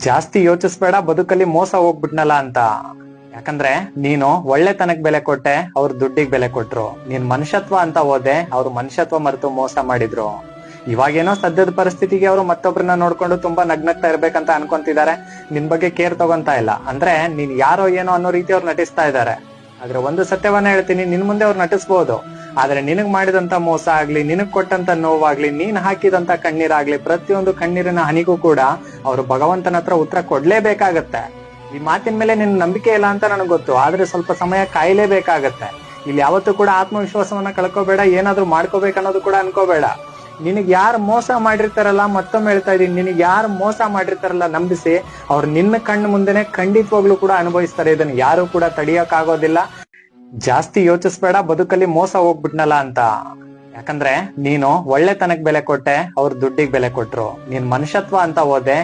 ಜಾಸ್ತಿ ಯೋಚಿಸ್ಬೇಡ, ಬದುಕಲ್ಲಿ ಮೋಸ ಹೋಗ್ಬಿಟ್ನಲ್ಲ ಅಂತ. ಯಾಕಂದ್ರೆ ನೀನು ಒಳ್ಳೆತನಕ್ ಬೆಲೆ ಕೊಟ್ಟೆ, ಅವ್ರ ದುಡ್ಡಿಗೆ ಬೆಲೆ ಕೊಟ್ರು. ನೀನ್ ಮನುಷ್ಯತ್ವ ಅಂತ ಹೋದೆ, ಅವ್ರು ಮನುಷ್ಯತ್ವ ಮರೆತು ಮೋಸ ಮಾಡಿದ್ರು. ಇವಾಗೇನೋ ಸದ್ಯದ ಪರಿಸ್ಥಿತಿಗೆ ಅವರು ಮತ್ತೊಬ್ರನ್ನ ನೋಡ್ಕೊಂಡು ತುಂಬಾ ನಗ್ನಗ್ತಾ ಇರ್ಬೇಕಂತ ಅನ್ಕೊಂತಿದ್ದಾರೆ, ನಿನ್ ಬಗ್ಗೆ ಕೇರ್ ತಗೊಂತಾ ಇಲ್ಲ. ಅಂದ್ರೆ ನೀನ್ ಯಾರೋ ಏನೋ ಅನ್ನೋ ರೀತಿ ಅವ್ರು ನಟಿಸ್ತಾ ಇದ್ದಾರೆ. ಆದ್ರೆ ಒಂದು ಸತ್ಯವನ್ನ ಹೇಳ್ತೀನಿ, ನಿನ್ ಮುಂದೆ ಅವ್ರು ನಟಿಸ್ಬೋದು, ಆದ್ರೆ ನಿನಗ್ ಮಾಡಿದಂತ ಮೋಸ ಆಗ್ಲಿ, ನಿನಗ್ ಕೊಟ್ಟಂತ ನೋವಾಗ್ಲಿ, ನೀನ್ ಹಾಕಿದಂತ ಕಣ್ಣೀರಾಗ್ಲಿ, ಪ್ರತಿಯೊಂದು ಕಣ್ಣೀರಿನ ಹನಿಗೂ ಕೂಡ ಅವ್ರು ಭಗವಂತನ ಹತ್ರ ಉತ್ತರ ಕೊಡ್ಲೇಬೇಕಾಗತ್ತೆ. ಈ ಮಾತಿನ ಮೇಲೆ ನಿನ್ ನಂಬಿಕೆ ಇಲ್ಲ ಅಂತ ನನಗ್ ಗೊತ್ತು, ಆದ್ರೆ ಸ್ವಲ್ಪ ಸಮಯ ಕಾಯ್ಲೇಬೇಕಾಗತ್ತೆ. ಇಲ್ಲಿ ಯಾವತ್ತೂ ಕೂಡ ಆತ್ಮವಿಶ್ವಾಸವನ್ನ ಕಳ್ಕೋಬೇಡ, ಏನಾದ್ರೂ ಮಾಡ್ಕೋಬೇಕನ್ನೋದು ಕೂಡ ಅನ್ಕೋಬೇಡ. ನಿನಗ್ ಯಾರು ಮೋಸ ಮಾಡಿರ್ತಾರಲ್ಲ, ಮತ್ತೊಮ್ಮೆ ಹೇಳ್ತಾ ಇದೀನಿ, ನಿನಗ್ ಯಾರು ಮೋಸ ಮಾಡಿರ್ತಾರಲ್ಲ ನಂಬಿಸಿ, ಅವ್ರು ನಿನ್ನ ಕಣ್ಣು ಮುಂದೆನೆ ಖಂಡಿತವಾಗ್ಲೂ ಕೂಡ ಅನುಭವಿಸ್ತಾರೆ. ಇದನ್ನ ಯಾರು ಕೂಡ ತಡಿಯಕ್ ಆಗೋದಿಲ್ಲ. ಜಾಸ್ತಿ ಯೋಚಿಸ್ಬೇಡ, ಬದುಕಲ್ಲಿ ಮೋಸ ಹೋಗ್ಬಿಟ್ನಲ್ಲ ಅಂತ. ಯಾಕಂದ್ರೆ ನೀನು ಒಳ್ಳೆತನಕ್ ಬೆಲೆ ಕೊಟ್ಟೆ, ಅವ್ರ ದುಡ್ಡಿಗೆ ಬೆಲೆ ಕೊಟ್ರು. ನೀನ್ ಮನುಷ್ಯತ್ವ ಅಂತ ಹೋದೆ.